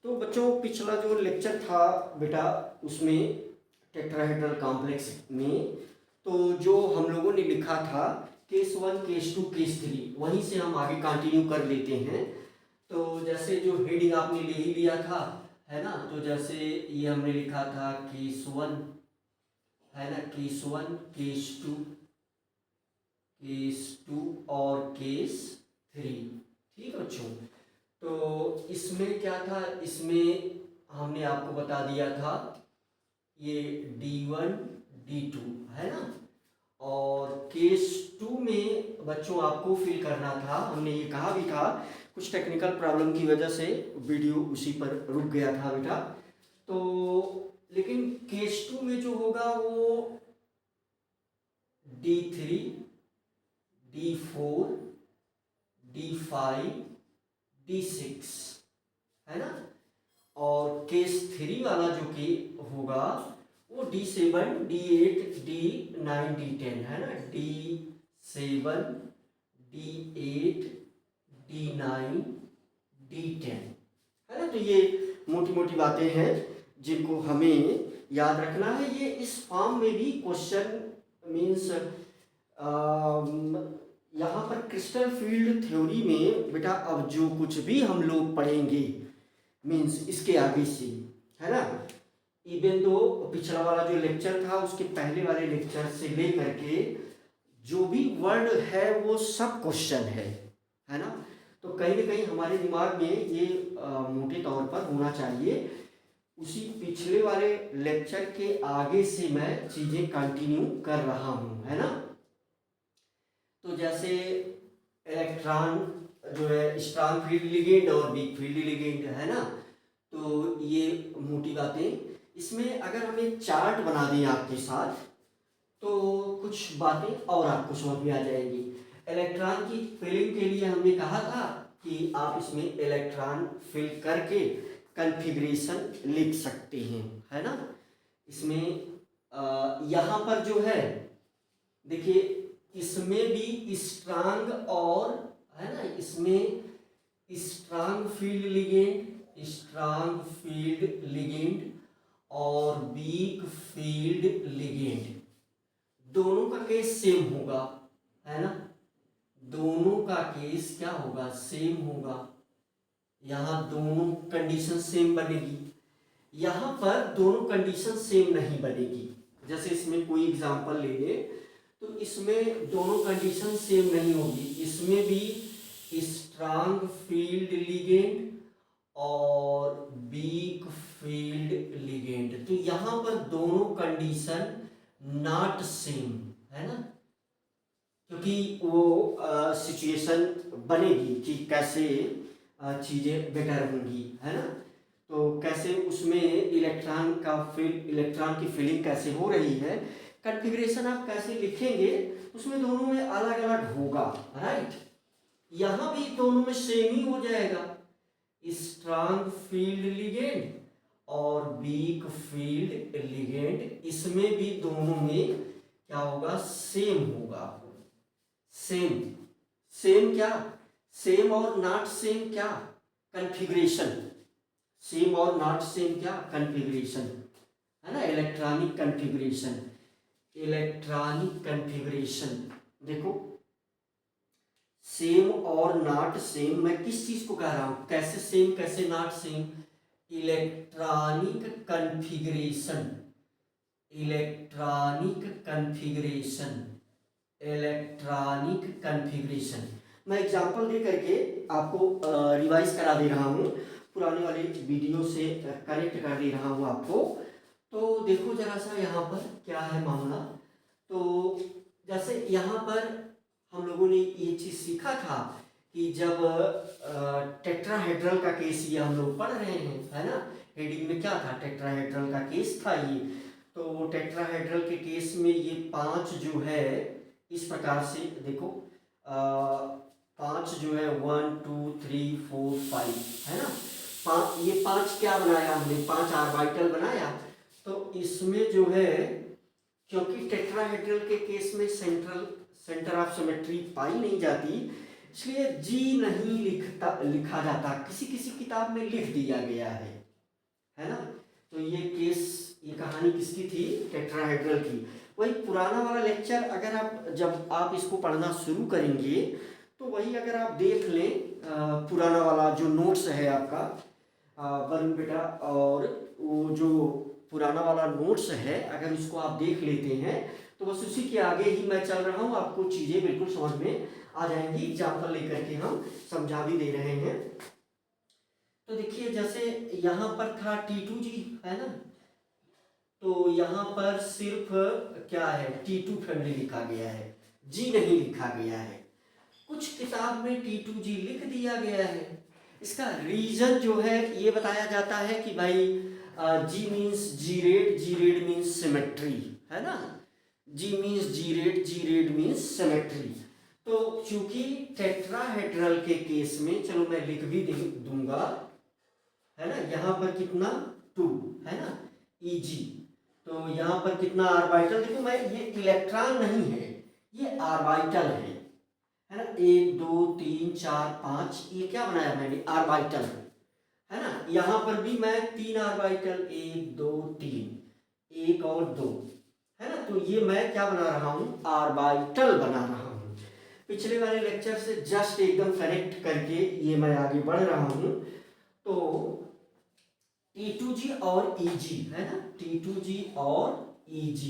तो बच्चों पिछला जो लेक्चर था बेटा उसमें टेट्राहेड्रल कॉम्प्लेक्स में तो जो हम लोगों ने लिखा था केस 1 केस 2 केस 3 वहीं से हम आगे कंटिन्यू कर लेते हैं। तो जैसे जो हेडिंग आपने ले ही लिया था है ना, तो जैसे ये हमने लिखा था केस 1 है ना, केस 1 केस 2 और केस 3। ठीक है बच्चों, तो इसमें क्या था, इसमें हमने आपको बता दिया था ये D1 D2 है ना, और केस 2 में बच्चों आपको फिल करना था। हमने ये कहा भी था कुछ टेक्निकल प्रॉब्लम की वजह से वीडियो उसी पर रुक गया था बेटा। तो लेकिन केस 2 में जो होगा वो D3 D4 D5 D6 है ना, और केस 3 वाला जो कि होगा वो D7 D8 D9 D10 है ना, D7 D8 D9 D10 है ना। तो ये मोटी मोटी बातें हैं जिनको हमें याद रखना है। ये इस फॉर्म में भी क्वेश्चन मीन्स यहाँ पर क्रिस्टल फील्ड थ्योरी में बेटा अब जो कुछ भी हम लोग पढ़ेंगे मीन्स इसके आगे से है ना, इवन दो पिछला वाला जो लेक्चर था उसके पहले वाले लेक्चर से लेकर के जो भी वर्ड है वो सब क्वेश्चन है ना। तो कहीं ना कहीं हमारे दिमाग में ये मोटे तौर पर होना चाहिए। उसी पिछले वाले लेक्चर के आगे से मैं चीज़ें कंटिन्यू कर रहा हूँ है ना। तो जैसे इलेक्ट्रॉन जो है स्ट्रॉन्ग फील्ड लिगेंड और वीक फील्ड लिगेंड है ना, तो ये मोटी बातें। इसमें अगर हम एक चार्ट बना दें आपके साथ तो कुछ बातें और आपको समझ में आ जाएंगी। इलेक्ट्रॉन की फिलिंग के लिए हमने कहा था कि आप इसमें इलेक्ट्रॉन फिल करके कॉन्फ़िगरेशन लिख सकते हैं है ना। इसमें यहाँ पर जो है देखिए इसमें भी स्ट्रांग और है ना, इसमें स्ट्रांग फील्ड लिगेंड और वीक फील्ड लिगेंड दोनों का केस सेम होगा है ना, दोनों का केस क्या होगा, सेम होगा। यहाँ दोनों कंडीशन सेम बनेगी, यहाँ पर दोनों कंडीशन सेम नहीं बनेगी। जैसे इसमें कोई एग्जांपल ले ले तो इसमें दोनों कंडीशन सेम नहीं होगी। इसमें भी स्ट्रांग फील्ड लिगेंड और वीक फील्ड लिगेंड, तो यहाँ पर दोनों कंडीशन नॉट सेम है ना, क्योंकि वो सिचुएशन बनेगी कि कैसे चीज़ें बेटर होंगी है ना। तो कैसे उसमें इलेक्ट्रॉन की फिलिंग कैसे हो रही है, कॉन्फ़िगरेशन आप कैसे लिखेंगे, उसमें दोनों में अलग अलग होगा राइट। यहाँ भी दोनों में सेम ही हो जाएगा, स्ट्रॉन्ग फील्ड लिगेंड और वीक फील्ड लिगेंड, इसमें भी दोनों में क्या होगा, सेम होगा। सेम क्या, सेम और नॉट सेम क्या, कॉन्फ़िगरेशन। सेम और नॉट सेम क्या, कॉन्फ़िगरेशन है ना, इलेक्ट्रॉनिक कॉन्फ़िगरेशन। देखो सेम और नॉट सेम, मैं किस चीज को कह रहा हूं, कैसे सेम कैसे नॉट सेम, इलेक्ट्रॉनिक कॉन्फ़िगरेशन मैं एग्जांपल दे करके आपको रिवाइज करा दे रहा हूँ, पुराने वाले वीडियो से कनेक्ट कर दे रहा हूँ आपको। तो देखो जरा सा यहाँ पर क्या है मामला। तो जैसे यहाँ पर हम लोगों ने ये चीज़ सीखा था कि जब टेट्राहेड्रल का केस ये हम लोग पढ़ रहे हैं है ना, हेडिंग में क्या था, टेट्राहेड्रल का केस था ये। तो टेट्राहेड्रल के केस में ये 5 जो है इस प्रकार से देखो 5 जो है 1 2 3 4 5 है ना, ये 5 क्या बनाया हमने, 5 ऑर्बिटल बनाया। तो इसमें जो है क्योंकि टेट्राहेड्रल के केस में सेंटर ऑफ सिमेट्री पाई नहीं जाती, इसलिए जी नहीं लिखा जाता, किसी किसी किताब में लिख दिया गया है ना। तो ये कहानी किसकी थी? टेट्राहेड्रल की। वही पुराना वाला लेक्चर अगर आप जब आप इसको पढ़ना शुरू करेंगे तो वही अगर आप देख लें पुराना वाला जो नोट्स है आपका वरुण बेटा, और वो जो पुराना वाला नोट्स है अगर उसको आप देख लेते हैं तो बस उसी के आगे ही मैं चल रहा हूँ, आपको चीज़ें बिल्कुल समझ में आ जाएंगी। एग्जाम्पल लेकर के हम समझा भी दे रहे हैं। तो देखिए जैसे यहाँ पर था T2G है ना, तो यहाँ पर सिर्फ क्या है T2 फैमिली लिखा गया है, जी नहीं लिखा गया है। कुछ किताब में T2G लिख दिया गया है। इसका रीजन जो है ये बताया जाता है कि भाई जी मीन्स जी रेड मीन्स सिमेट्री है ना, जी मीन्स जी रेड मीन्स सिमेट्री। तो चूंकि टेट्राहेड्रल के केस में, चलो मैं लिख भी दूंगा है ना, यहाँ पर कितना 2 है ना Eg, तो यहाँ पर कितना ऑर्बिटल, देखो मैं ये इलेक्ट्रॉन नहीं है, ये ऑर्बिटल है ना, 1 2 3 4 5, ये क्या बनाया मैंने? ऑर्बिटल है ना। यहाँ पर भी मैं 3 ऑर्बिटल, 1 2 3, 1 और 2 है ना, तो ये मैं क्या बना रहा हूँ? ऑर्बिटल बना रहा हूँ। पिछले वाले लेक्चर से जस्ट एकदम कनेक्ट करके ये मैं आगे बढ़ रहा हूँ। तो T2G और Eg है ना, T2G और Eg,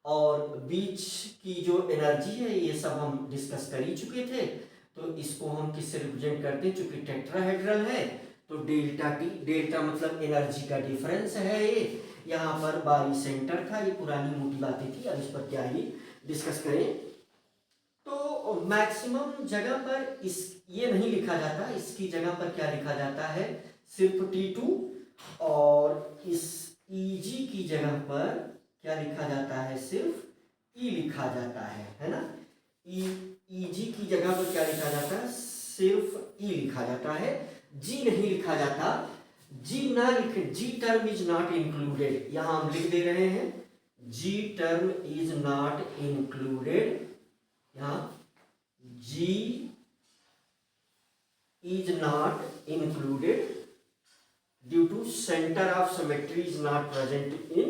और बीच की जो एनर्जी है ये सब हम डिस्कस कर ही चुके थे। तो इसको हम किससे रिप्रेजेंट करते हैं? चूंकि टेट्राहेड्रल है तो डेल्टा टी, डेल्टा मतलब एनर्जी का डिफरेंस है ये। यहाँ पर बारी सेंटर था, ये पुरानी मोटी बातें थी, अब इस पर क्या ही डिस्कस करें। तो मैक्सिमम जगह पर इस ये नहीं लिखा जाता, इसकी जगह पर क्या लिखा जाता है? सिर्फ T2, और इस Eg की जगह पर क्या लिखा जाता है? सिर्फ E लिखा जाता है ना। Eg की जगह पर क्या लिखा जाता है? सिर्फ E लिखा जाता है, G नहीं लिखा जाता। G ना लिखे, G term is not included, यहां हम लिख दे रहे हैं G term is not included, यहाँ G is not included due to center of symmetry is not present in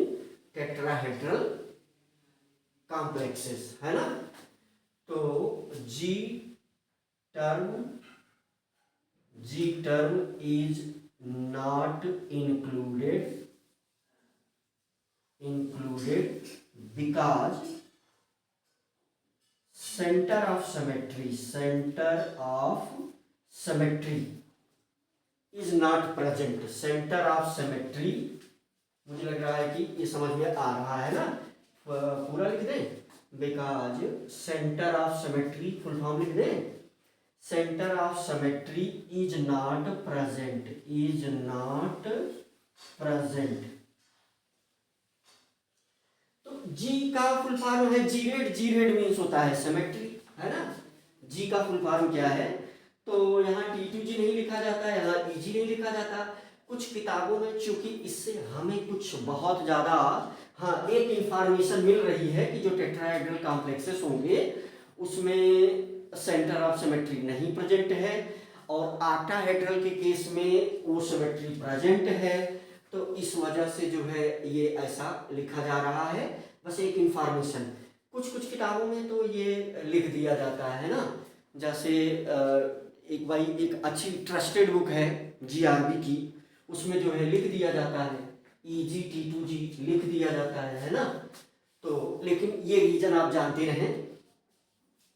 tetrahedral complexes है ना। तो G term is not included because center of symmetry is not present। Centre of symmetry, मुझे लग रहा है कि ये समझ में आ रहा है ना, पूरा लिख दें, because centre of symmetry full form लिख दें, centre of symmetry is not present, तो जी का फुल फॉर्म है जी रेड मीन्स होता है सिमेट्री है ना। जी का फुल फॉर्म क्या है? तो यहाँ T2G नहीं लिखा जाता, यहाँ Eg नहीं लिखा जाता। कुछ किताबों में चूंकि इससे हमें कुछ बहुत ज़्यादा एक इंफॉर्मेशन मिल रही है कि जो टेट्राहेड्रल कॉम्प्लेक्सेस होंगे उसमें सेंटर ऑफ सिमेट्री नहीं प्रेजेंट है, और ऑक्टाहेड्रल के केस में वो सिमेट्री प्रेजेंट है। तो इस वजह से जो है ये ऐसा लिखा जा रहा है, बस एक इंफॉर्मेशन। कुछ किताबों में तो ये लिख दिया जाता है ना, जैसे एक अच्छी ट्रस्टेड बुक है GRB की, उसमें जो है लिख दिया जाता है Eg T2G लिख दिया जाता है ना। तो लेकिन ये रीजन आप जानते रहें,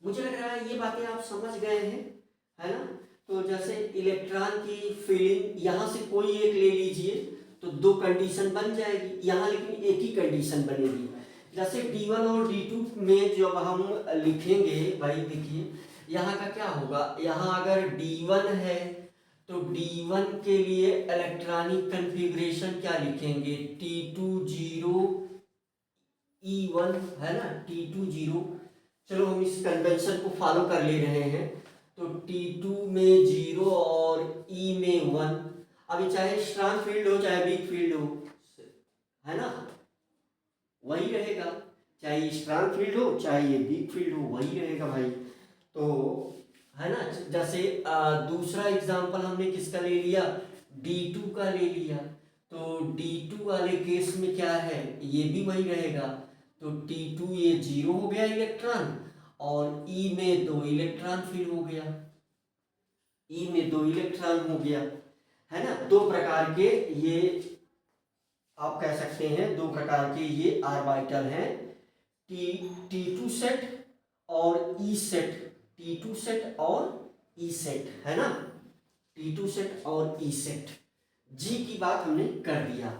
मुझे लग रहा है ये बातें आप समझ गए हैं है ना। तो जैसे इलेक्ट्रॉन की फीलिंग यहाँ से कोई एक ले लीजिए तो 2 कंडीशन बन जाएगी, यहाँ लेकिन एक ही कंडीशन बनेगी। जैसे D1 और D2 में जब हम लिखेंगे, भाई देखिए यहाँ का क्या होगा, यहाँ अगर D1 है तो D1 के लिए इलेक्ट्रॉनिक कन्फिग्रेशन क्या लिखेंगे? T20 E1 है ना, T20। चलो हम इस कन्वेंशन को फॉलो कर ले रहे हैं, तो T2 में 0 और E में 1। अभी चाहे स्ट्रॉन्ग फील्ड हो चाहे वीक फील्ड हो है ना, वही रहेगा, चाहे स्ट्रॉन्ग फील्ड हो चाहे ये वीक फील्ड हो, वही रहेगा भाई। तो है ना। जैसे दूसरा एग्जांपल हमने किसका ले लिया, D2 का ले लिया, तो D2 वाले केस में क्या है, ये भी वही रहेगा, तो T2 ये 0 हो गया इलेक्ट्रॉन, और E में 2 इलेक्ट्रॉन फिल हो गया, E में 2 इलेक्ट्रॉन हो गया, है ना। दो प्रकार के ये आप कह सकते हैं, दो प्रकार के ये ऑर्बिटल हैं, T2 सेट और E सेट, T2 सेट और E सेट, है ना, T2 सेट और E सेट। G की बात हमने कर दिया।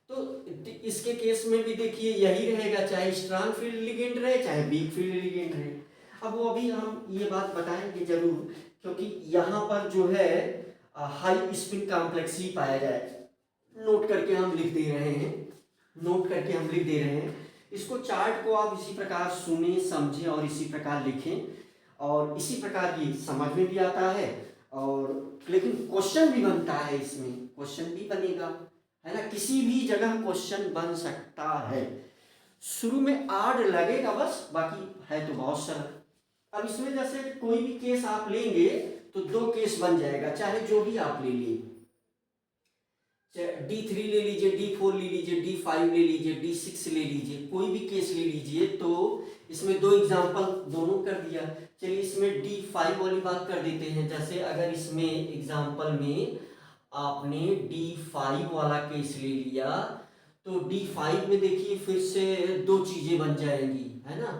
तो इसके केस में भी देखिए यही रहेगा, चाहे स्ट्रॉन्ग फील्ड लिगेंड रहे चाहे वीक फील्ड लिगेंड रहे। अब वो अभी हम ये बात बताएंगे जरूर, क्योंकि यहाँ पर जो है हाई स्पिन कॉम्प्लेक्स ही पाया जाए, नोट करके हम लिख दे रहे हैं, नोट करके हम लिख दे रहे हैं। इसको चार्ट को आप इसी प्रकार सुने समझें और इसी प्रकार लिखें, और इसी प्रकार ही समझ में भी आता है, और लेकिन क्वेश्चन भी बनता है, इसमें क्वेश्चन भी बनेगा, है ना, किसी भी जगह क्वेश्चन बन सकता है। शुरू में आड लगेगा बस, बाकी है तो बहुत सरल। अब इसमें जैसे कोई भी केस आप लेंगे तो दो केस बन जाएगा, चाहे जो भी आप ले लीजिए, D3 ले लीजिए, D4 ले लीजिए, D5 ले लीजिए, D6 ले लीजिए, कोई भी केस ले लीजिए। तो इसमें दो एग्जांपल दोनों कर दिया। चलिए इसमें D5 वाली बात कर देते हैं। जैसे अगर इसमें एग्जांपल में आपने D5 वाला केस ले लिया, तो D5 में देखिए फिर से दो चीजें बन जाएंगी, है ना।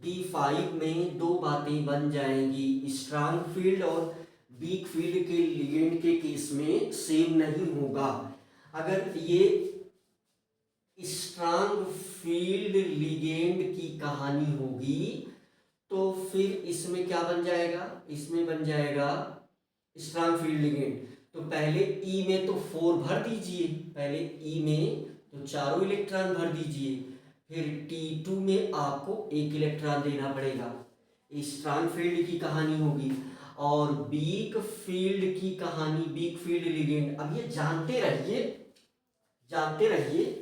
D5 में दो बातें बन जाएंगी, स्ट्रॉन्ग फील्ड और वीक फील्ड के लिगेंड के केस में सेम नहीं होगा। अगर ये स्ट्रॉन्ग फील्ड लिगेंड की कहानी होगी तो फिर इसमें क्या बन जाएगा, इसमें बन जाएगा स्ट्रॉन्ग फील्ड लिगेंड। तो पहले E में तो 4 भर दीजिए, पहले E में तो चारों इलेक्ट्रॉन भर दीजिए, फिर T2 में आपको एक इलेक्ट्रॉन देना पड़ेगा। स्ट्रॉन्ग फील्ड की कहानी होगी। और वीक फील्ड की कहानी, वीक फील्ड लिगेंड, अब ये जानते रहिए, जानते रहिए,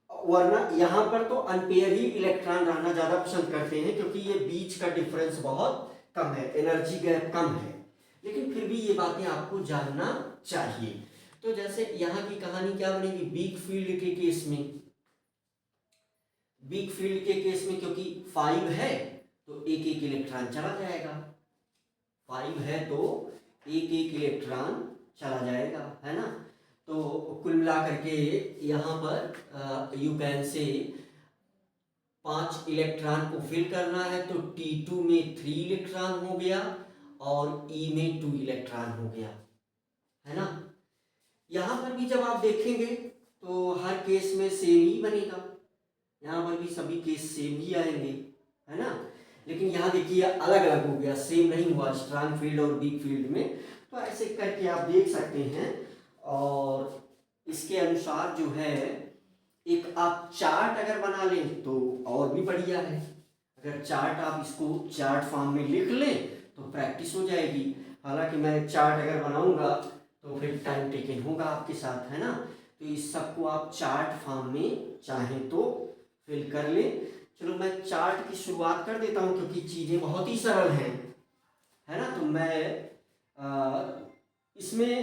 वरना यहाँ पर तो अनपेयर ही इलेक्ट्रॉन रहना ज़्यादा पसंद करते हैं, क्योंकि ये बीच का डिफरेंस बहुत कम है, एनर्जी गैप कम है, लेकिन फिर भी ये बातें आपको जानना चाहिए। तो जैसे यहाँ की कहानी क्या बनेगी, वीक फील्ड के केस में, वीक फील्ड के केस में क्योंकि 5 है तो एक एक इलेक्ट्रॉन चला जाएगा, 5 है तो एक एक इलेक्ट्रॉन चला जाएगा, है ना। तो कुल मिला करके यहाँ पर यू कैन से 5 इलेक्ट्रॉन को फिल करना है, तो T2 में 3 इलेक्ट्रॉन हो गया और E में 2 इलेक्ट्रॉन हो गया, है ना। यहाँ पर भी जब आप देखेंगे तो हर केस में सेम ही बनेगा, यहाँ पर भी सभी केस सेम ही आएंगे, है ना। लेकिन यहाँ देखिए अलग अलग हो गया, सेम नहीं हुआ स्ट्रॉन्ग फील्ड और वीक फील्ड में। तो ऐसे करके आप देख सकते हैं, और इसके अनुसार जो है एक आप चार्ट अगर बना लें तो और भी बढ़िया है। अगर चार्ट आप इसको चार्ट फॉर्म में लिख लें तो प्रैक्टिस हो जाएगी। हालांकि मैं चार्ट अगर बनाऊंगा तो फिर टाइम टेकन होगा आपके साथ, है ना। तो इस सबको आप चार्ट फॉर्म में चाहें तो फिल कर लें। चलो मैं चार्ट की शुरुआत कर देता हूं, क्योंकि चीज़ें बहुत ही सरल हैं, है ना। तो मैं इसमें,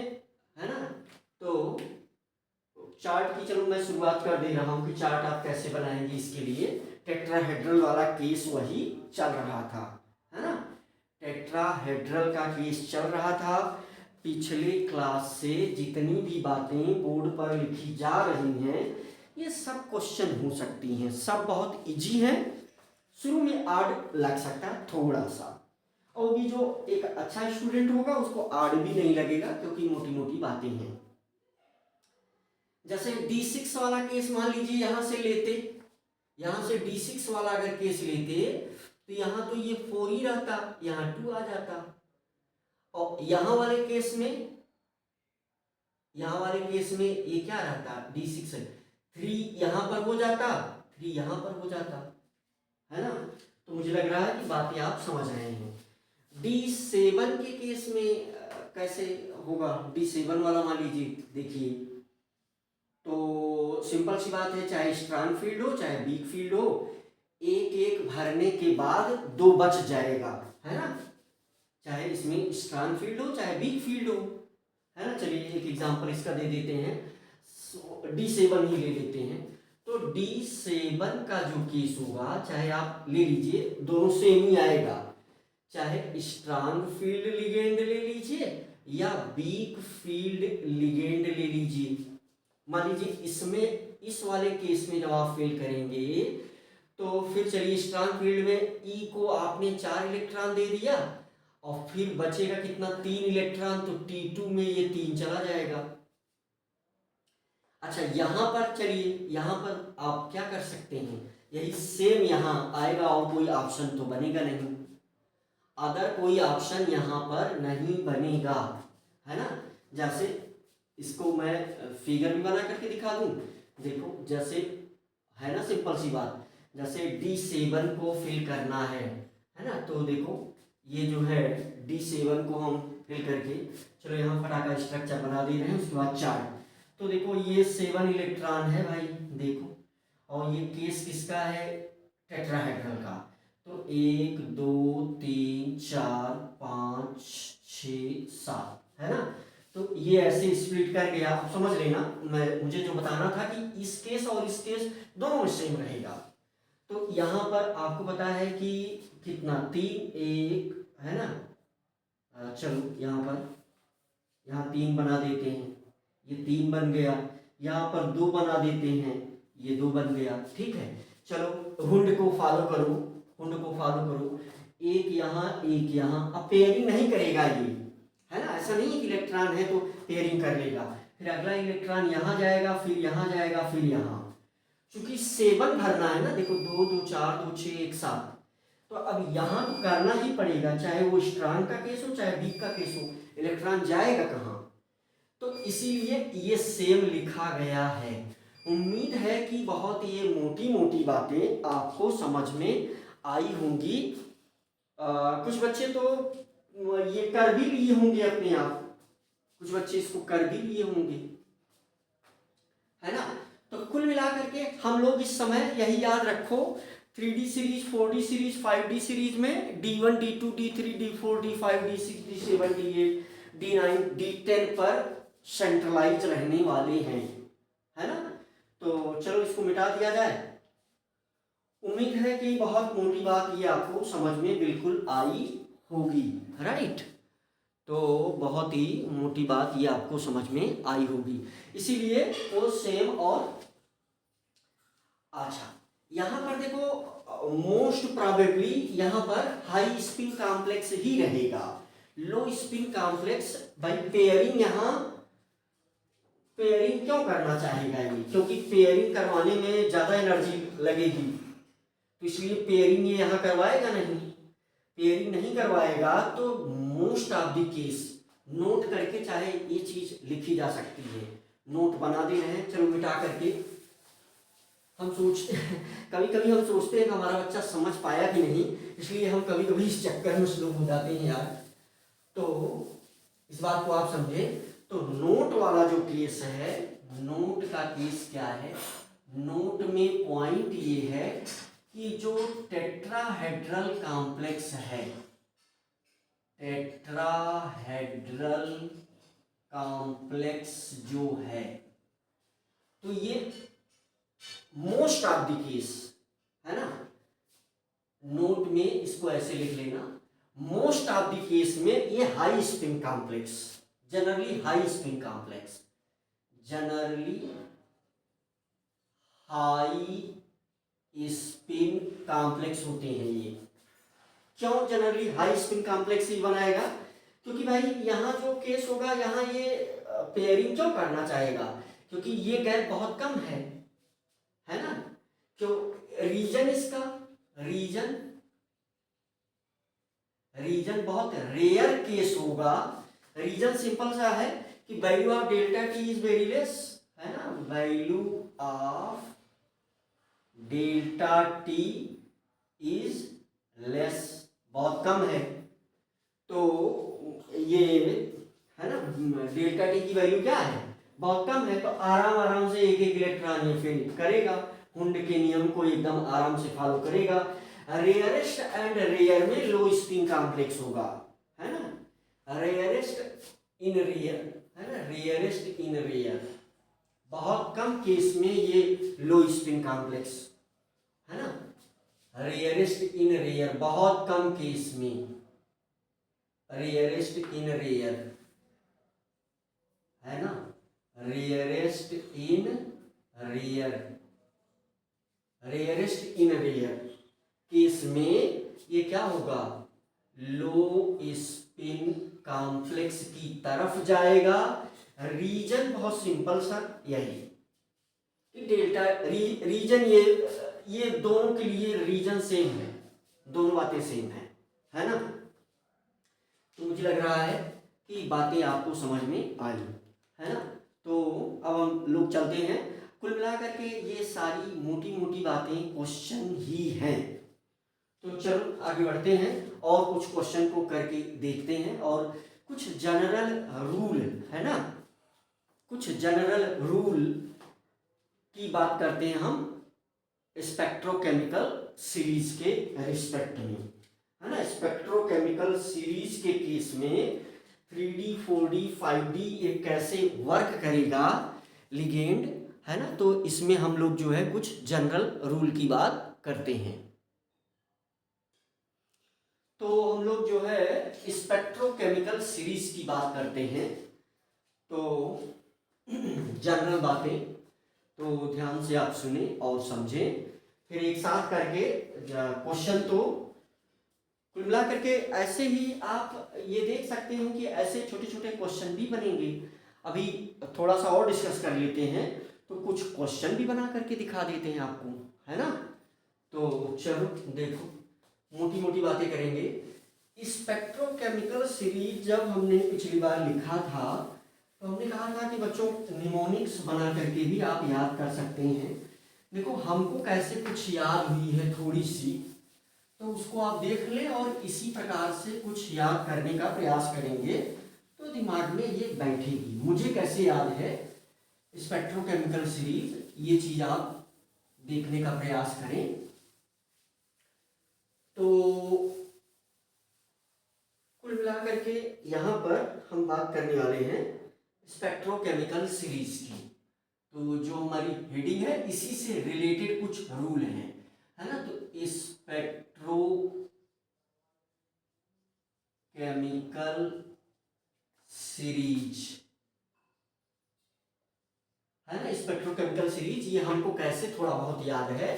है ना, तो चार्ट की चलो मैं शुरुआत कर दे रहा हूं कि चार्ट आप कैसे बनाएंगे। इसके लिए टेट्राहेड्रल वाला केस वही चल रहा था, है ना, टेट्राहेड्रल का केस चल रहा था। पिछले क्लास से जितनी भी बातें बोर्ड पर लिखी जा रही हैं ये सब क्वेश्चन हो सकती हैं, सब बहुत इजी हैं। शुरू में आड लग सकता है थोड़ा सा, और भी जो एक अच्छा स्टूडेंट होगा उसको आड भी नहीं लगेगा, क्योंकि मोटी मोटी बातें हैं। जैसे D6 वाला केस मान लीजिए यहां से लेते, यहां से D6 वाला अगर केस लेते तो यहां तो ये 4 ही रहता, यहां 2 आ जाता, और यहां वाले केस में, यहां वाले केस में ये क्या रहता, D6 3 यहां पर हो जाता, 3 यहां पर हो जाता, है ना। तो मुझे लग रहा है कि बातें आप समझ रहे हैं। D7 के केस में कैसे होगा, D7 वाला मान लीजिए, देखिए तो सिंपल सी बात है, चाहे स्ट्रॉन्ग फील्ड हो चाहे वीक फील्ड हो, एक एक भरने के बाद 2 बच जाएगा, है ना। चाहे इसमें स्ट्रॉन्ग फील्ड हो चाहे वीक फील्ड हो, है ना। चलिए एक एग्जांपल इसका दे देते हैं, D7 ही ले लेते हैं। तो D7 का जो केस होगा, चाहे आप ले लीजिए, दोनों सेम ही आएगा, चाहे स्ट्रॉन्ग फील्ड लिगेंड ले लीजिए या वीक फील्ड लिगेंड ले लीजिए। मान लीजिए इसमें, इस वाले केस में जब आप फिल करेंगे तो फिर चलिए स्ट्रॉन्ग फील्ड में E को आपने 4 इलेक्ट्रॉन दे दिया और फिर बचेगा कितना, 3 इलेक्ट्रॉन, तो T2 में ये 3 चला जाएगा। अच्छा यहां पर चलिए, यहां पर आप क्या कर सकते हैं, यही सेम यहां आएगा और कोई ऑप्शन तो बनेगा नहीं, अदर कोई ऑप्शन यहां पर नहीं बनेगा, है ना। जैसे इसको मैं फिगर भी बना करके दिखा दूं, देखो जैसे है ना, सिंपल सी बात, जैसे D7 को फिल करना है ना। तो देखो ये जो है D7 को हम फिल करके, चलो यहाँ फटाका स्ट्रक्चर बना दे रहे हैं, उसके बाद चार्ट। तो देखो ये 7 इलेक्ट्रॉन है भाई, देखो, और ये केस किसका है, टेट्राहेड्रल का। तो 1 2 3 4 5 6 7, है ना। तो ये ऐसे स्प्लिट कर गया, आप समझ लेना, मुझे जो बताना था कि इस केस और इस केस दोनों सेम रहेगा। तो यहाँ पर आपको पता है कि कितना, 3 1, है ना। चलो यहाँ पर, यहाँ 3 बना देते हैं, ये 3 बन गया, यहाँ पर 2 बना देते हैं, ये 2 बन गया, ठीक है। चलो हुंड को फॉलो करो, हुंड को फॉलो करो, एक यहाँ एक यहाँ, अब पेयरिंग नहीं करेगा ये, है ना, ऐसा नहीं है कि इलेक्ट्रॉन है तो पेयरिंग कर लेगा, फिर अगला इलेक्ट्रॉन यहाँ जाएगा, फिर यहाँ जाएगा, फिर यहाँ, क्योंकि 7 भरना है ना, देखो 2 2 4 2 6 1 7, तो अब यहाँ तो करना ही पड़ेगा, चाहे वो स्ट्रॉन्ग का केस हो चाहे वीक का केस हो, इलेक्ट्रॉन जाएगा कहाँ, तो इसीलिए ये सेम लिखा गया है। उम्मीद है कि बहुत ये मोटी मोटी बातें आपको समझ में आई होंगी। कुछ बच्चे तो ये कर भी लिए होंगे अपने आप, कुछ बच्चे इसको कर भी लिए होंगे, है ना। तो कुल मिलाकर के हम लोग इस समय यही याद रखो, 3D series, 4D series, 5D series में D1 D2 D3 D4 D5 D6 D7 D8 D9 D10 पर सेंट्रलाइज रहने वाले हैं, है ना। तो चलो इसको मिटा दिया जाए। उम्मीद है कि बहुत मोटी बात ये आपको समझ में बिल्कुल आई होगी, राइट। तो बहुत ही मोटी बात ये आपको समझ में आई होगी, इसीलिए वो सेम। और अच्छा यहाँ पर देखो, मोस्ट प्रोबेबली यहाँ पर हाई स्पिन कॉम्प्लेक्स ही रहेगा, लो स्पिन कॉम्प्लेक्स बाई पेयरिंग। यहाँ पेयरिंग क्यों करना चाहेगा ये, क्योंकि पेयरिंग करवाने में ज़्यादा एनर्जी लगेगी, तो इसलिए पेयरिंग ये यहाँ करवाएगा नहीं, पेयरिंग नहीं करवाएगा। तो most of the case note करके, चाहे ये चीज़ लिखी जा सकती है, नोट बना दे रहे हैं, चलो मिटा करके। हम सोचते हैं, कभी कभी हम सोचते हैं कि हमारा बच्चा समझ पाया कि नहीं, इसलिए हम कभी कभी इस चक्कर में स्लो हो जाते हैं यार। तो इस बात को आप समझे, तो नोट वाला जो केस है, नोट का केस क्या है, नोट में पॉइंट ये है कि जो टेट्राहेड्रल कॉम्प्लेक्स है, टेट्राहेड्रल कॉम्प्लेक्स जो है, तो ये मोस्ट ऑफ द केस, है ना, नोट में इसको ऐसे लिख लेना, मोस्ट ऑफ द केस में ये high spin complex, generally high spin complex, generally high spin complex होते हैं ये। क्यों जनरली हाई स्पिन कॉम्प्लेक्स ही बनाएगा, क्योंकि भाई यहाँ जो केस होगा, यहाँ ये पेयरिंग क्यों करना चाहेगा, क्योंकि ये गैप बहुत कम है ना। क्यों, रीजन इसका, रीजन बहुत रेयर केस होगा। रीजन सिंपल सा है कि value of delta T is very less, है ना, value of delta T is less, बहुत कम है। तो ये है ना, डेल्टा टी की वैल्यू क्या है, बहुत कम है, तो आराम से एक एक इलेक्ट्रॉन ये फिल करेगा, हुंड के नियम को एकदम आराम से फॉलो करेगा। रेयरेस्ट एंड रेयर में लो स्पिन कॉम्प्लेक्स होगा, है ना, रेयरेस्ट इन रेयर, है ना, रेयरेस्ट इन रेयर, बहुत कम केस में ये लो स्पिन कॉम्प्लेक्स, है ना, रेयरेस्ट इन रेयर, बहुत कम केस में, रेयरेस्ट इन रेयर, है ना, रेयरेस्ट इन रेयर, रेयरेस्ट इन रेयर केस में ये क्या होगा, लो स्पिन कॉम्प्लेक्स की तरफ जाएगा। रीजन बहुत सिंपल सा यही कि डेल्टा रीजन, ये दोनों के लिए रीजन सेम है, दोनों बातें सेम है ना। तो मुझे लग रहा है कि बातें आपको समझ में आई, है ना। तो अब हम लोग चलते हैं, कुल मिला करके ये सारी मोटी मोटी बातें क्वेश्चन ही हैं। तो चलो आगे बढ़ते हैं और कुछ क्वेश्चन को करके देखते हैं और कुछ जनरल रूल, है ना, कुछ जनरल रूल की बात करते हैं हम स्पेक्ट्रोकेमिकल सीरीज के रिस्पेक्ट में, है ना। स्पेक्ट्रोकेमिकल सीरीज के केस में 3D 4D 5D ये कैसे वर्क करेगा लिगेंड, है ना। तो इसमें हम लोग जो है कुछ जनरल रूल की बात करते हैं। तो हम लोग जो है स्पेक्ट्रोकेमिकल सीरीज की बात करते हैं। तो जनरल बातें तो ध्यान से आप सुने और समझें, फिर एक साथ करके क्वेश्चन तो कुल मिला करके ऐसे ही आप ये देख सकते हैं कि ऐसे छोटे छोटे क्वेश्चन भी बनेंगे। अभी थोड़ा सा और डिस्कस कर लेते हैं, तो कुछ क्वेश्चन भी बना करके दिखा देते हैं आपको, है ना। तो चलो देखो, मोटी मोटी बातें करेंगे। स्पेक्ट्रोकेमिकल सीरीज जब हमने पिछली बार लिखा था तो हमने कहा था कि बच्चों निमोनिक्स बना करके भी आप याद कर सकते हैं। देखो हमको कैसे कुछ याद हुई है थोड़ी सी, तो उसको आप देख लें और इसी प्रकार से कुछ याद करने का प्रयास करेंगे तो दिमाग में ये बैठेगी। मुझे कैसे याद है स्पेक्ट्रोकेमिकल सीरीज, ये चीज आप देखने का प्रयास करें। तो कुल मिला करके यहाँ पर हम बात करने वाले हैं स्पेक्ट्रोकेमिकल सीरीज की। तो जो हमारी हेडिंग है इसी से रिलेटेड कुछ रूल हैं, है ना। तो स्पेक्ट्रोकेमिकल सीरीज, है ना, स्पेक्ट्रोकेमिकल सीरीज ये हमको कैसे थोड़ा बहुत याद है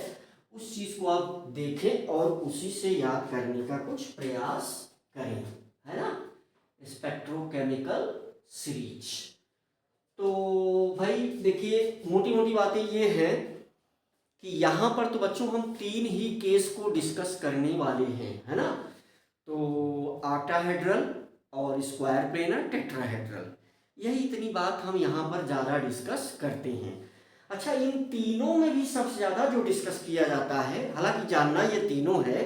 उस चीज को आप देखें और उसी से याद करने का कुछ प्रयास करें, है ना। स्पेक्ट्रोकेमिकल सीरीज, तो भाई देखिए मोटी मोटी बातें ये है कि यहाँ पर तो बच्चों हम 3 ही केस को डिस्कस करने वाले हैं, है ना। तो ऑक्टाहेड्रल और स्क्वायर प्लेनर टेट्राहेड्रल, यही इतनी बात हम यहाँ पर ज़्यादा डिस्कस करते हैं। अच्छा, इन तीनों में भी सबसे ज़्यादा जो डिस्कस किया जाता है, हालांकि जानना ये तीनों है,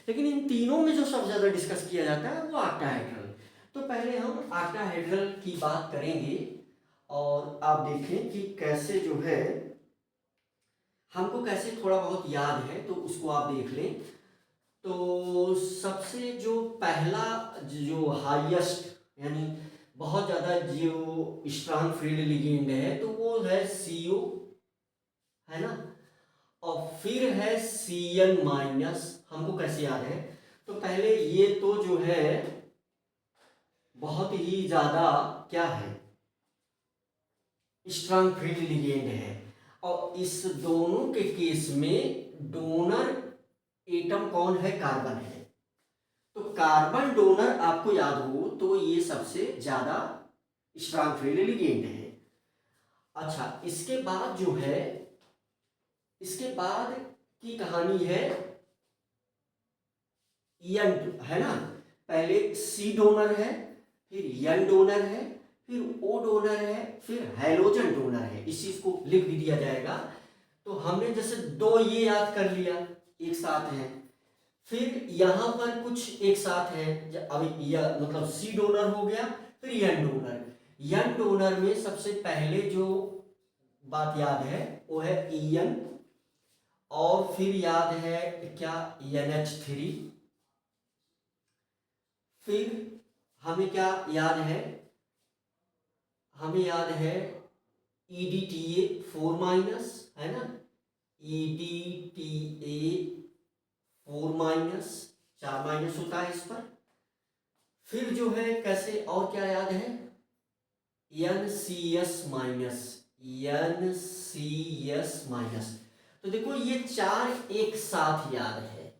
लेकिन इन तीनों में जो सबसे ज़्यादा डिस्कस किया जाता है वो ऑक्टाहेड्रल। तो पहले हम ऑक्टाहेड्रल की बात करेंगे और आप देखें कि कैसे जो है हमको कैसे थोड़ा बहुत याद है, तो उसको आप देख लें। तो सबसे जो पहला जो हाईएस्ट यानी बहुत ज़्यादा जो स्ट्रांग फील्ड लिगेंड है तो वो है CO, है ना। और फिर है CN-, हमको कैसे याद है, तो पहले ये तो जो है बहुत ही ज़्यादा क्या है स्ट्रांग फील्ड लिगेंड है, और इस दोनों के केस में डोनर एटम कौन है, कार्बन है। तो कार्बन डोनर आपको याद हो तो ये सबसे ज्यादा स्ट्रांग फील्ड लिगेंड है। अच्छा, इसके बाद जो है, इसके बाद की कहानी है एन, है ना। पहले C डोनर है, फिर N डोनर है, फिर O डोनर है, फिर हैलोजन डोनर है। इस चीज को लिख भी दिया जाएगा। तो हमने जैसे 2 ये याद कर लिया, एक साथ है, फिर यहां पर कुछ एक साथ है। अभी यह मतलब C डोनर हो गया, फिर N डोनर। N डोनर में सबसे पहले जो बात याद है वो है En, और फिर याद है क्या NH3, फिर हमें क्या याद है, हमें याद है EDTA 4 माइनस, है ना, EDTA 4 माइनस, 4 माइनस होता है इस पर। फिर जो है कैसे, और क्या याद है, NCS माइनस, NCS माइनस। तो देखो ये 4 एक साथ याद है,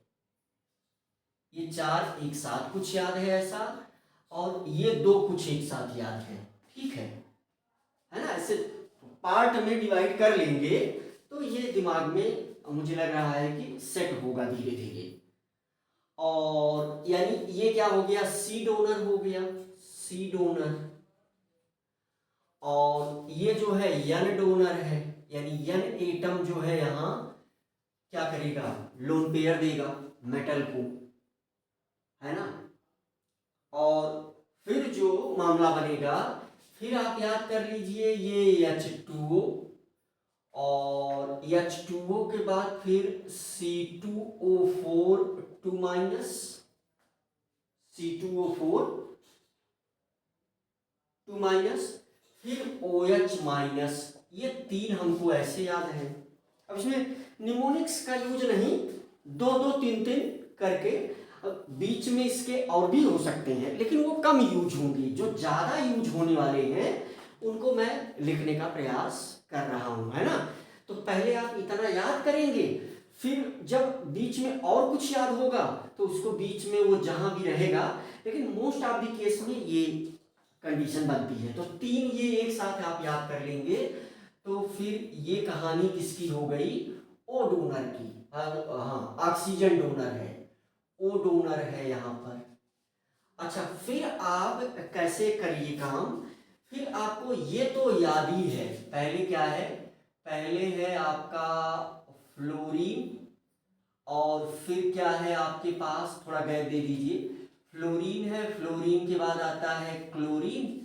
ये 4 एक साथ कुछ याद है ऐसा, और ये 2 कुछ एक साथ याद है, ठीक है ना। ऐसे पार्ट में डिवाइड कर लेंगे तो ये दिमाग में मुझे लग रहा है कि सेट होगा धीरे धीरे। और यानी ये क्या हो गया, C डोनर हो गया, C डोनर। और ये जो है N डोनर है, यानी N एटम जो है यहाँ क्या करेगा, लोन पेयर देगा मेटल को, है ना। और फिर जो मामला बनेगा, फिर आप याद कर लीजिए ये H2O, और H2O के बाद फिर C2O4 2 माइनस, C2O4 2 माइनस, फिर OH माइनस। ये 3 हमको ऐसे याद है। अब इसमें निमोनिक्स का यूज नहीं, 2 2 3 3 करके, बीच में इसके और भी हो सकते हैं लेकिन वो कम यूज होंगी। जो ज़्यादा यूज होने वाले हैं उनको मैं लिखने का प्रयास कर रहा हूँ, है ना। तो पहले आप इतना याद करेंगे, फिर जब बीच में और कुछ याद होगा तो उसको बीच में वो जहाँ भी रहेगा, लेकिन मोस्ट ऑफ द केस में ये कंडीशन बनती है। तो 3 ये एक साथ आप याद कर लेंगे तो फिर ये कहानी किसकी हो गई, ओ डोनर की। हाँ, ऑक्सीजन डोनर है, ओ डोनर है यहाँ पर। अच्छा, फिर आप कैसे करिए काम, फिर आपको ये तो याद ही है, पहले क्या है, पहले है आपका फ्लोरीन, और फिर क्या है आपके पास, थोड़ा गैप दे दीजिए, फ्लोरीन है, फ्लोरीन के बाद आता है क्लोरीन।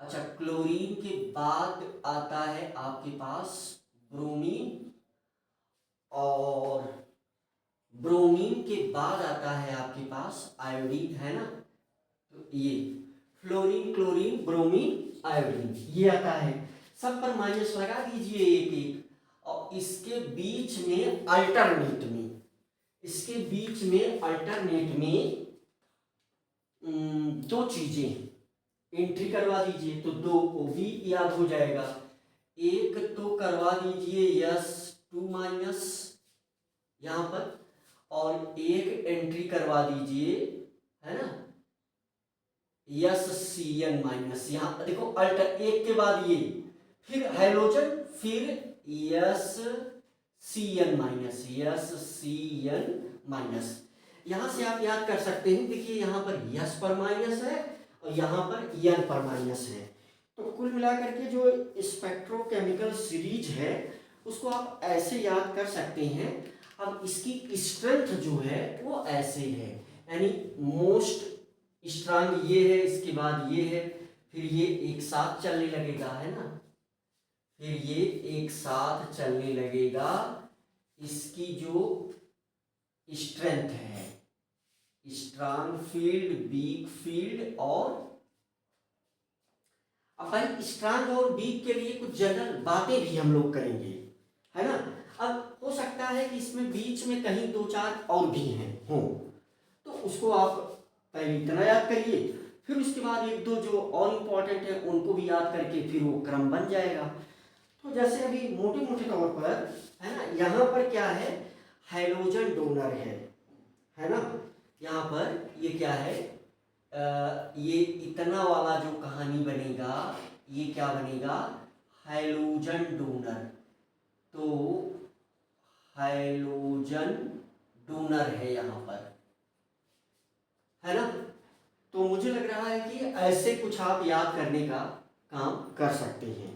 अच्छा, क्लोरीन के बाद आता है आपके पास ब्रोमीन, और ब्रोमीन के बाद आता है आपके पास आयोडीन, है ना। तो ये फ्लोरीन, क्लोरीन, ब्रोमीन, आयोडीन ये आता है। सब पर माइनस लगा दीजिए एक एक, और इसके बीच में अल्टरनेट में, इसके बीच में अल्टरनेट में 2 चीजें एंट्री करवा दीजिए तो 2 भी याद हो जाएगा। एक तो करवा दीजिए S2 माइनस यहाँ पर, और एक एंट्री करवा दीजिए, है ना, SCN माइनस। यहाँ देखो अल्टर, एक के बाद ये, फिर हाइड्रोजन, फिर SCN माइनस, SCN माइनस। यहां से आप याद कर सकते हैं, देखिए यहाँ पर S पर माइनस है और यहाँ पर N पर माइनस है। तो कुल मिलाकर के जो स्पेक्ट्रोकेमिकल सीरीज है उसको आप ऐसे याद कर सकते हैं। अब इसकी स्ट्रेंथ जो है वो ऐसे है, यानी मोस्ट स्ट्रांग ये है, इसके बाद ये है, फिर ये एक साथ चलने लगेगा, है ना, फिर ये एक साथ चलने लगेगा। इसकी जो स्ट्रेंथ है, स्ट्रांग फील्ड, वीक फील्ड, और अब भाई स्ट्रांग और वीक के लिए कुछ जनरल बातें भी हम लोग करेंगे, है ना। अब हो सकता है कि इसमें बीच में कहीं 2-4 और भी हैं हो, तो उसको आप पहले इतना याद करिए, फिर उसके बाद 1-2 जो और इम्पोर्टेंट है उनको भी याद करके फिर वो क्रम बन जाएगा। तो जैसे अभी मोटे मोटे तौर पर, है ना, यहाँ पर क्या है, हाइड्रोजन डोनर है ना। यहाँ पर ये क्या है, ये इतना वाला जो कहानी बनेगा ये क्या बनेगा, हाइड्रोजन डोनर। तो हाइड्रोजन डोनर है यहाँ पर, है ना। तो मुझे लग रहा है कि ऐसे कुछ आप याद करने का काम कर सकते हैं।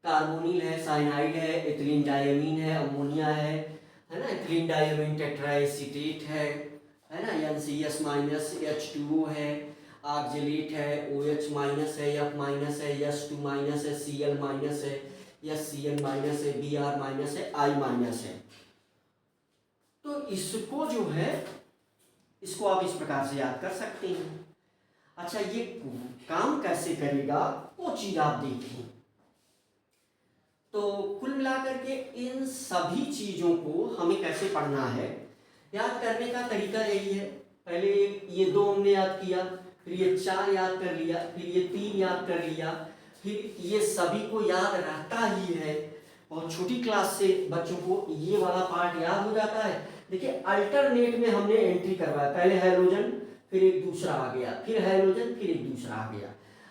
कार्बोनिल है, साइनाइड है, एथिलीन डायमीन है, अमोनिया है ना, एथिलीन डायमीन टेट्राएसीटेट है ना, NCS माइनस, H2O है, ऑक्जेलेट है, OH माइनस है, F माइनस है, S2 माइनस है, Cl माइनस है, SCN माइनस है, Br माइनस है, I माइनस है। तो इसको जो है इसको आप इस प्रकार से याद कर सकते हैं। अच्छा, ये काम कैसे करेगा वो चीज आप देखिए। तो कुल मिलाकर के इन सभी चीजों को हमें कैसे पढ़ना है, याद करने का तरीका यही है। पहले ये 2 हमने याद किया, फिर ये 4 याद कर लिया, फिर ये 3 याद कर लिया, फिर ये सभी को याद रहता ही है। बहुत छोटी क्लास से बच्चों को ये वाला पार्ट याद हो जाता है। देखिए अल्टरनेट में हमने एंट्री करवाया, पहले हाइड्रोजन फिर एक दूसरा आ गया, फिर हाइड्रोजन फिर एक दूसरा आ गया।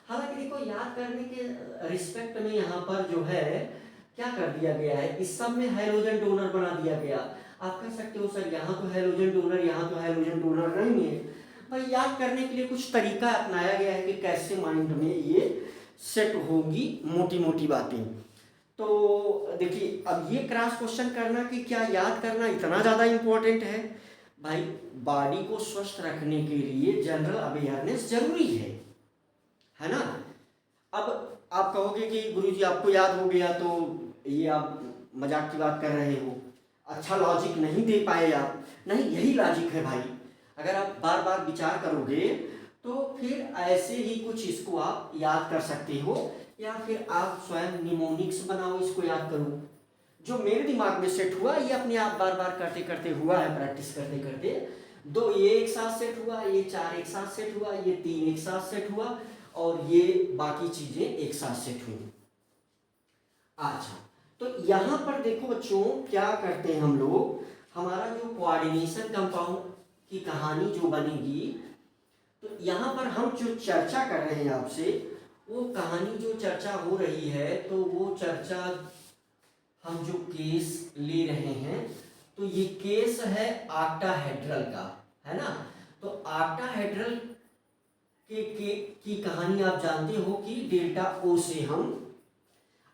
हालांकि देखो याद करने के रिस्पेक्ट में यहाँ पर जो है क्या कर दिया गया है, इस सब में हाइड्रोजन डोनर बना दिया गया। आप कह सकते हो सर यहाँ तो हाइड्रोजन डोनर, यहाँ तो हाइड्रोजन डोनर नहीं है। भाई याद करने के लिए कुछ तरीका अपनाया गया है कि कैसे माइंड में ये सेट होगी मोटी मोटी बातें। तो देखिए अब ये क्रॉस क्वेश्चन करना कि क्या याद करना इतना ज़्यादा इम्पोर्टेंट है। भाई बॉडी को स्वस्थ रखने के लिए जनरल अवेयरनेस जरूरी है ना। अब आप कहोगे कि गुरुजी आपको याद हो गया तो ये आप मजाक की बात कर रहे हो, अच्छा लॉजिक नहीं दे पाए आप। नहीं, यही लॉजिक है भाई। अगर आप बार बार विचार करोगे तो फिर ऐसे ही कुछ इसको आप याद कर सकते हो, या फिर आप स्वयं निमोनिक्स बनाओ इसको याद करो। जो मेरे दिमाग में सेट हुआ ये अपने आप बार बार करते करते हुआ है, प्रैक्टिस करते करते। 2 ये एक साथ सेट हुआ, ये 4 एक साथ सेट हुआ, ये 3 एक साथ सेट हुआ, और ये बाकी चीजें एक साथ सेट हुई। अच्छा, तो यहां पर देखो बच्चों क्या करते हैं हम लोग, हमारा जो कोऑर्डिनेशन कंपाउंड की कहानी जो बनेगी, तो यहां पर हम जो चर्चा कर रहे हैं आपसे, वो कहानी जो चर्चा हो रही है, तो वो चर्चा हम जो केस ले रहे हैं, तो ये केस है ऑक्टाहेड्रल का, है ना। तो ऑक्टाहेड्रल की कहानी आप जानते हो कि डेल्टा ओ से हम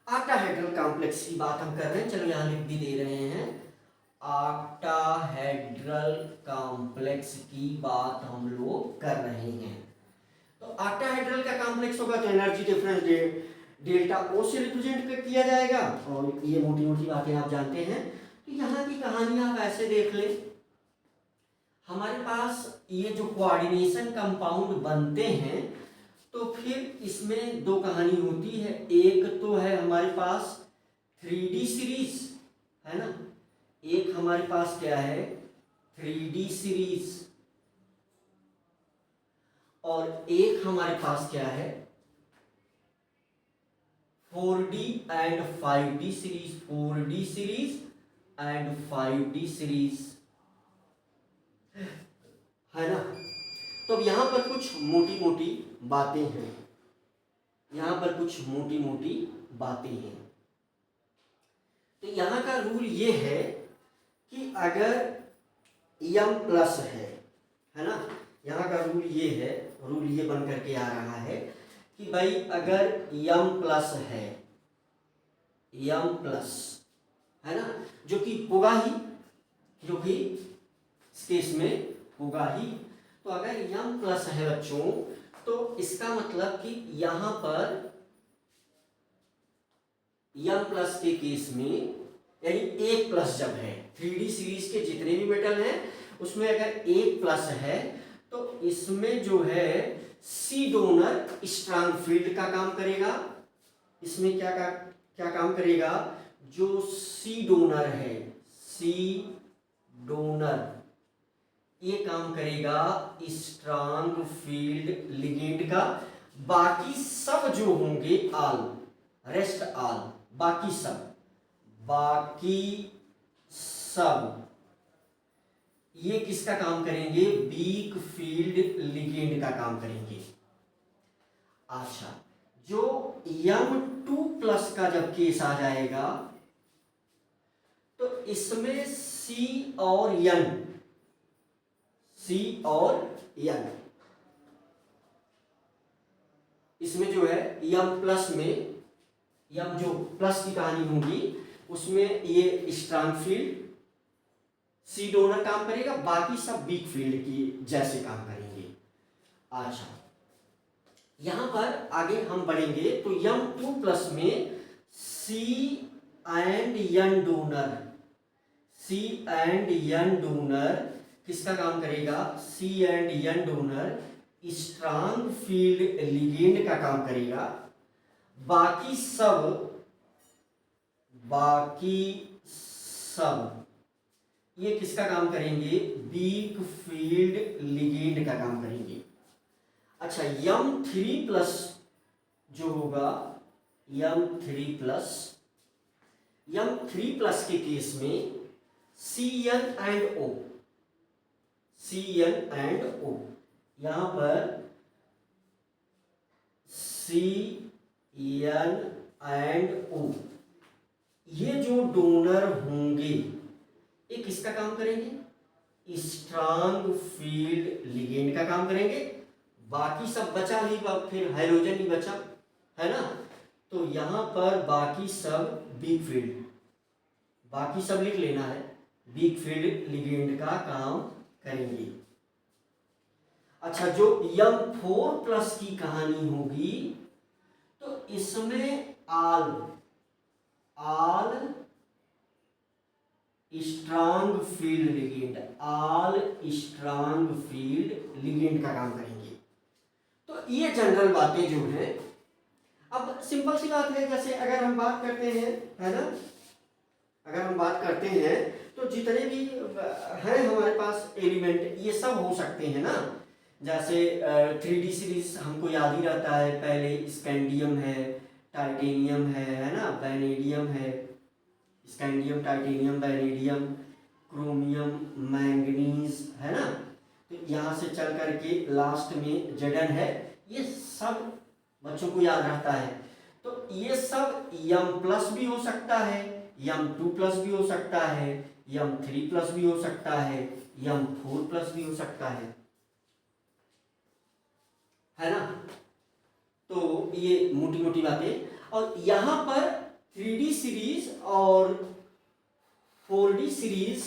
ऑक्टाहेड्रल कॉम्प्लेक्स की बात हम कर रहे हैं। चलो यहाँ लिख भी दे रहे हैं, ऑक्टाहेड्रल कॉम्प्लेक्स की बात हम लोग कर रहे हैं। तो ऑक्टाहेड्रल का कॉम्प्लेक्स होगा तो एनर्जी डिफरेंस डेल्टा ओ से रिप्रेजेंट किया जाएगा, और ये मोटी मोटी बातें आप जानते हैं। तो यहाँ की कहानी आप ऐसे देख लें, हमारे पास ये जो कोऑर्डिनेशन कंपाउंड बनते हैं, तो फिर इसमें 2 कहानी होती है। एक तो है हमारे पास 3D सीरीज, है ना। एक हमारे पास क्या है, 3D सीरीज, और एक हमारे पास क्या है, 4D and 5D series, 4D series and 5D series, है ना। तो अब यहां पर कुछ मोटी मोटी बातें हैं, यहां पर कुछ मोटी मोटी बातें हैं। तो यहां का रूल ये है कि अगर m प्लस है ना, यहां का रूल ये है, रूल ये बन करके आ रहा है कि भाई अगर m प्लस है, m प्लस है ना, जो कि होगा ही, जो कि इस केस में होगा ही। तो अगर m प्लस है बच्चों, तो इसका मतलब कि यहां पर m प्लस के केस में, यानी 1 प्लस जब है, 3D सीरीज के जितने भी मेटल हैं उसमें अगर 1 प्लस है, तो इसमें जो है सी डोनर स्ट्रांग फील्ड का काम करेगा। इसमें क्या काम करेगा, जो सी डोनर है, सी डोनर, ये काम करेगा स्ट्रांग फील्ड लिगेंड का। बाकी सब जो होंगे ऑल, रेस्ट ऑल, बाकी सब ये किसका काम करेंगे, वीक फील्ड लिगेंड का काम करेंगे। अच्छा, जो M2+ का जब केस आ जाएगा, तो इसमें C और N, इसमें जो है M+ में, M जो प्लस की कहानी होगी उसमें ये स्ट्रांग फील्ड सी डोनर काम करेगा, बाकी सब वीक फील्ड की जैसे काम करेंगे। अच्छा, यहां पर आगे हम बढ़ेंगे तो M2+ में C एंड N डोनर किसका काम करेगा? C and N donor strong field ligand का काम करेगा। बाकी सब ये किसका काम करेंगे? वीक फील्ड लिगेंड का काम करेंगे। अच्छा, M3+ जो होगा, M3+ के केस में CN एंड O, यहां पर CN एंड O ये जो डोनर होंगे ये किसका काम करेंगे? स्ट्रांग फील्ड लिगेंड का काम करेंगे। बाकी सब बचा ही, फिर हाइड्रोजन ही बचा, है ना। तो यहां पर बाकी सब लिख लेना है, वीक फील्ड लिगेंड का काम करेंगे। अच्छा, जो M4+ की कहानी होगी तो इसमें आल स्ट्रांग फील्ड लिगेंड का काम करेंगे। तो ये जनरल बातें जो है, अब सिंपल सी बात है, जैसे अगर हम बात करते हैं, है ना, अगर हम बात करते हैं तो जितने भी हैं हमारे पास एलिमेंट ये सब हो सकते हैं ना। जैसे 3D सीरीज हमको याद ही रहता है, पहले स्कैंडियम है, टाइटेनियम है ना, वैनेडियम है, scandium, titanium, vanadium, chromium, manganese, है ना। तो यहाँ से चल करके लास्ट में जडन है। ये सब बच्चों को याद रहता है। तो ये सब M+ भी हो सकता है, M2+ भी हो सकता है, M3+ भी हो सकता है, M4+ भी हो सकता है ना। तो ये मोटी मोटी बातें। और यहाँ पर 3D सीरीज और 4D सीरीज,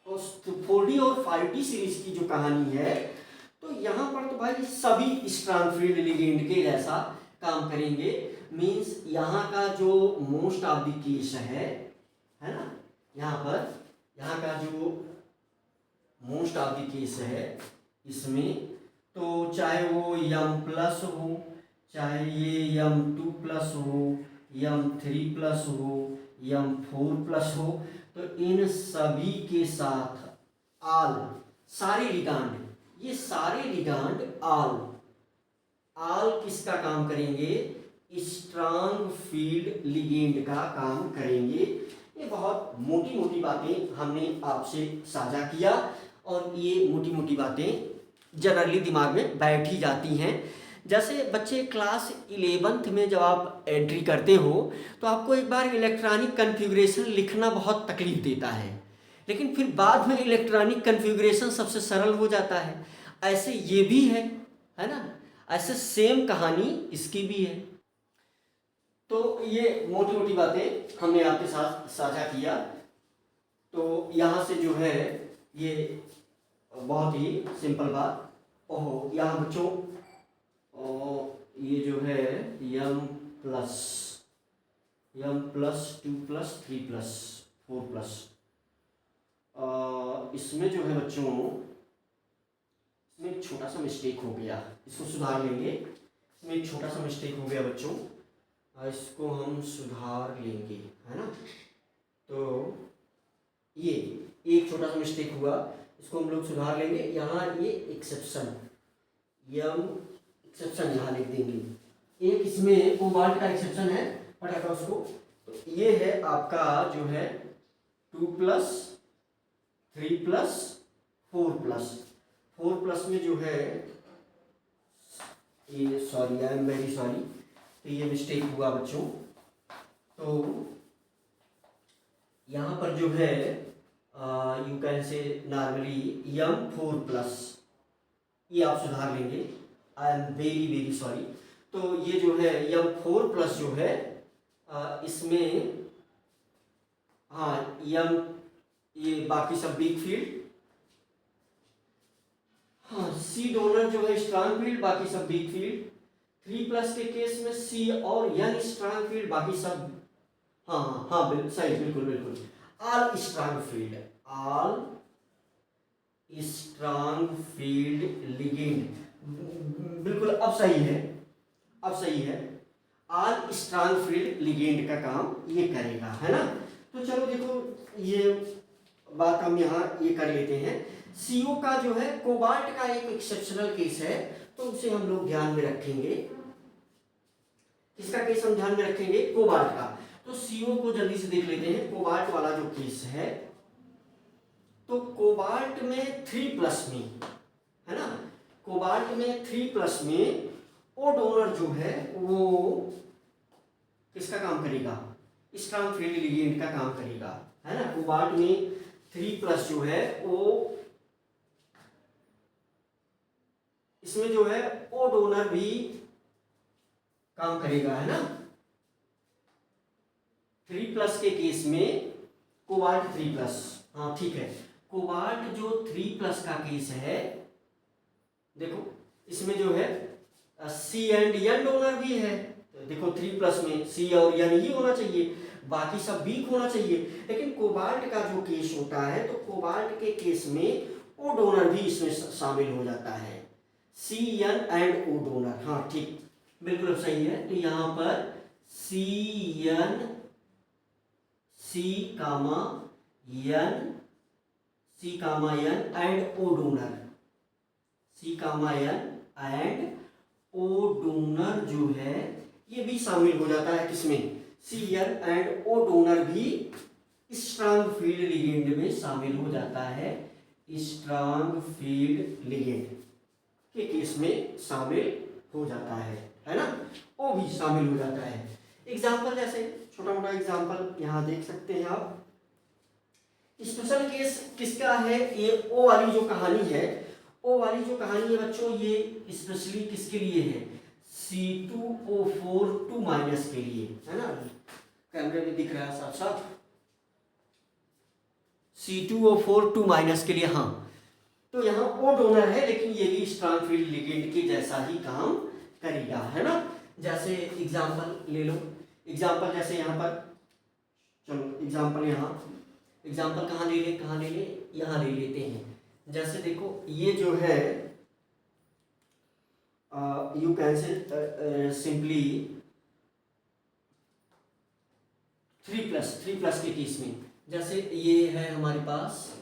4D और 5D सीरीज की जो कहानी है, तो यहाँ पर तो भाई सभी स्ट्रांग फील्ड लिगेंड के जैसा काम करेंगे। मींस यहाँ का जो मोस्ट ऑफ द केस है ना, यहाँ का जो मोस्ट ऑफ द केस है इसमें, तो चाहे वो M+ हो, चाहे ये M2+ हो, M3+ हो, M4+ हो, तो इन सभी के साथ सारे लिगांड आल किसका काम करेंगे? स्ट्रांग फील्ड लिगेंड का काम करेंगे। ये बहुत मोटी मोटी बातें हमने आपसे साझा किया, और ये मोटी मोटी बातें जनरली दिमाग में बैठ ही जाती हैं। जैसे बच्चे क्लास 11th में जब आप एंट्री करते हो तो आपको एक बार इलेक्ट्रॉनिक कन्फिग्रेशन लिखना बहुत तकलीफ देता है, लेकिन फिर बाद में इलेक्ट्रॉनिक कन्फिग्रेशन सबसे सरल हो जाता है। ऐसे ये भी है ना, ऐसे सेम कहानी इसकी भी है। तो ये मोटी मोटी बातें हमने आपके साथ साझा किया। तो यहाँ से जो है ये बहुत ही सिंपल बात। ओहो, यहाँ बच्चों ये जो है M+, 2+, 3+, 4+, इसमें जो है बच्चों, इसमें एक छोटा सा मिस्टेक हो गया, इसको सुधार लेंगे। इसमें एक छोटा सा मिस्टेक हो गया बच्चों, इसको हम सुधार लेंगे, है ना। तो ये एक छोटा सा मिस्टेक हुआ, इसको हम लोग सुधार लेंगे। यहाँ ये एक्सेप्शन यहाँ लिख देंगे। एक इसमें कोबाल्ट का एक्सेप्शन है, फटाफट उसको। तो ये है आपका जो है 2+, 3+, 4+। 4+ में जो है ये, sorry, I am very sorry, तो ये मिस्टेक हुआ बच्चों। तो यहाँ पर जो है you can say normally M4+, ये आप सुधार लेंगे। I am very very sorry. तो ये जो है M4+ जो है इसमें, हाँ, ये बाकी सब वीक फील्ड, हाँ, C डोनर जो है स्ट्रांग फील्ड, बाकी सब वीक फील्ड। 3+ के केस में C और N स्ट्रांग फील्ड, बाकी सब, हाँ, सही, बिल्कुल, all strong field, strong field ligand, बिल्कुल अब सही है, अब सही है। ऑल स्ट्रांग फील्ड लिगेंड का काम ये करेगा, है ना। तो चलो देखो ये बात हम यहाँ ये कर लेते हैं। CO का जो है कोबाल्ट का एक एक्सेप्शनल केस है, तो उसे हम लोग ध्यान में रखेंगे। किसका केस हम ध्यान में रखेंगे? कोबाल्ट का। तो CO को जल्दी से देख लेते हैं। कोबाल्ट वाला जो केस है, तो कोबाल्ट में 3+ में, है ना, कोबाल्ट में 3+ में ओ डोनर जो है वो किसका काम करेगा? स्ट्रांग फील्ड लिगेंड का काम करेगा, है ना। कोबाल्ट में 3+ जो है वो इसमें जो है ओ डोनर भी काम करेगा, है ना। 3+ के केस में कोबाल्ट 3+, हाँ ठीक है। कोबाल्ट जो 3+ का केस है, देखो इसमें जो है C एंड N डोनर भी है। तो देखो 3+ में C और N ही होना चाहिए, बाकी सब वीक होना चाहिए। लेकिन कोबाल्ट का जो केस होता है, तो कोबाल्ट के केस में ओ डोनर भी इसमें शामिल हो जाता है। C N and O donor, हाँ ठीक, बिल्कुल सही है। तो यहाँ पर C N and O donor, C, N and O donor जो है ये भी शामिल हो जाता है। किसमें? C N and O donor भी स्ट्रांग फील्ड लिगेंड में शामिल हो जाता है। स्ट्रांग फील्ड लिगेंड के केस में शामिल हो जाता है ना। O भी शामिल हो जाता है। एग्जाम्पल जैसे छोटा मोटा एग्जाम्पल यहाँ देख सकते हैं आप। स्पेशल केस किसका है? ये O वाली जो कहानी है, O वाली जो कहानी है बच्चों, ये स्पेशली किसके लिए है? C2O4 2- के लिए, है ना। कैमरे में दिख रहा है साफ साफ, C2O4 2- के लिए, हाँ। तो यहाँ O डोनर है, लेकिन ये भी स्ट्रांग फील्ड लिगेंड के जैसा ही काम करेगा, है ना। जैसे एग्जाम्पल ले लो, एग्जाम्पल जैसे यहाँ पर, चलो एग्जाम्पल एग्जाम्पल कहाँ ले यहाँ ले लेते हैं। जैसे देखो ये जो है यू कैन से सिंपली 3+ के केस में, जैसे ये है हमारे पास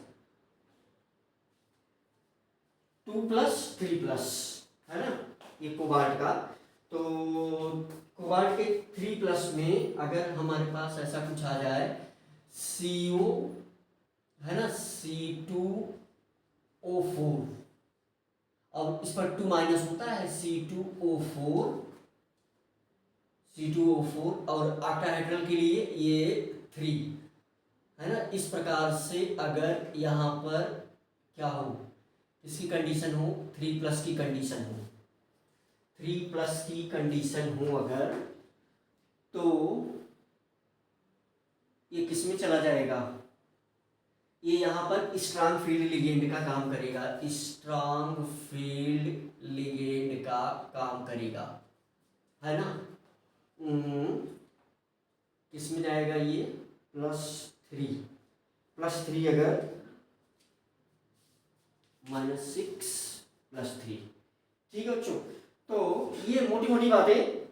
2+3+, है ना, ये कोबाल्ट का। तो कोबाल्ट के 3+ में अगर हमारे पास ऐसा कुछ आ जाए, CO, है ना, C2O4, और इस पर 2- होता है, C2O4 और ऑक्टाहेड्रल के लिए ये 3, है ना। इस प्रकार से अगर यहाँ पर क्या हो, इसकी कंडीशन हो, 3+ की कंडीशन हो, 3+ की कंडीशन हो अगर, तो ये किस में चला जाएगा? ये यहाँ पर स्ट्रांग फील्ड लिगेंड का काम करेगा, स्ट्रांग फील्ड लिगेंड का काम करेगा, है ना। किस में जाएगा ये? +3 अगर -6+3, ठीक है बच्चों। तो ये मोटी मोटी बातें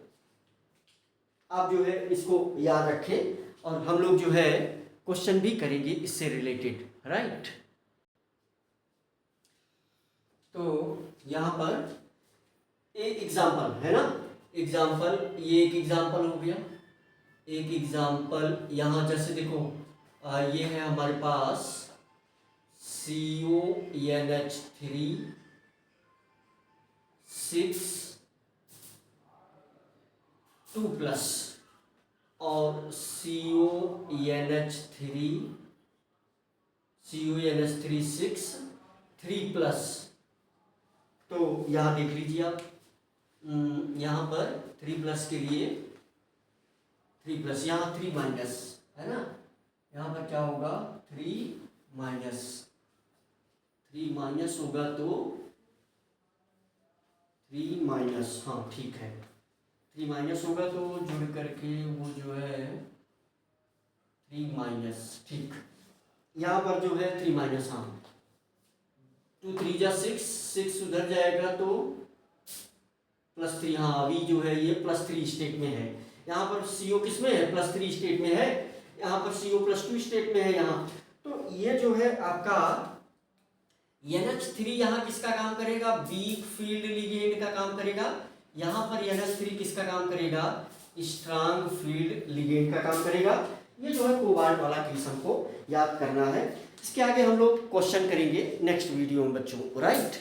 आप जो है इसको याद रखें, और हम लोग जो है क्वेश्चन भी करेंगे इससे रिलेटेड, राइट। तो यहाँ पर एक एग्जाम्पल है ना, एग्जाम्पल, ये एक एग्जाम्पल हो गया। एक एग्जाम्पल यहाँ जैसे देखो ये है हमारे पास CONH3 6 2+ और CONH3 6 3+। तो यहाँ देख लीजिए आप, यहाँ पर 3+ के लिए 3+, यहाँ 3- है ना, यहाँ पर क्या होगा? 3- होगा, तो 3-, हाँ ठीक है, 3- होगा, तो जुड़ करके वो जो है 3-, ठीक, यहाँ पर जो है 3-, हाँ 2 3 जा 6, 6 उधर जाएगा तो +3, हाँ अभी जो है ये +3 स्टेट में है। यहाँ पर CO किस में है, +3 स्टेट में है, यहाँ पर CO +2 स्टेट में है यहाँ। तो ये जो है आपका NH3 यहाँ किसका काम करेगा, वीक फील्ड लिगेंड का काम करेगा। यहाँ पर NH3 किसका काम करेगा, स्ट्रांग फील्ड लिगेंड का काम करेगा। ये जो है कोबाल्ट वाला केस हमको याद करना है। इसके आगे हम लोग क्वेश्चन करेंगे नेक्स्ट वीडियो में बच्चों, राइट।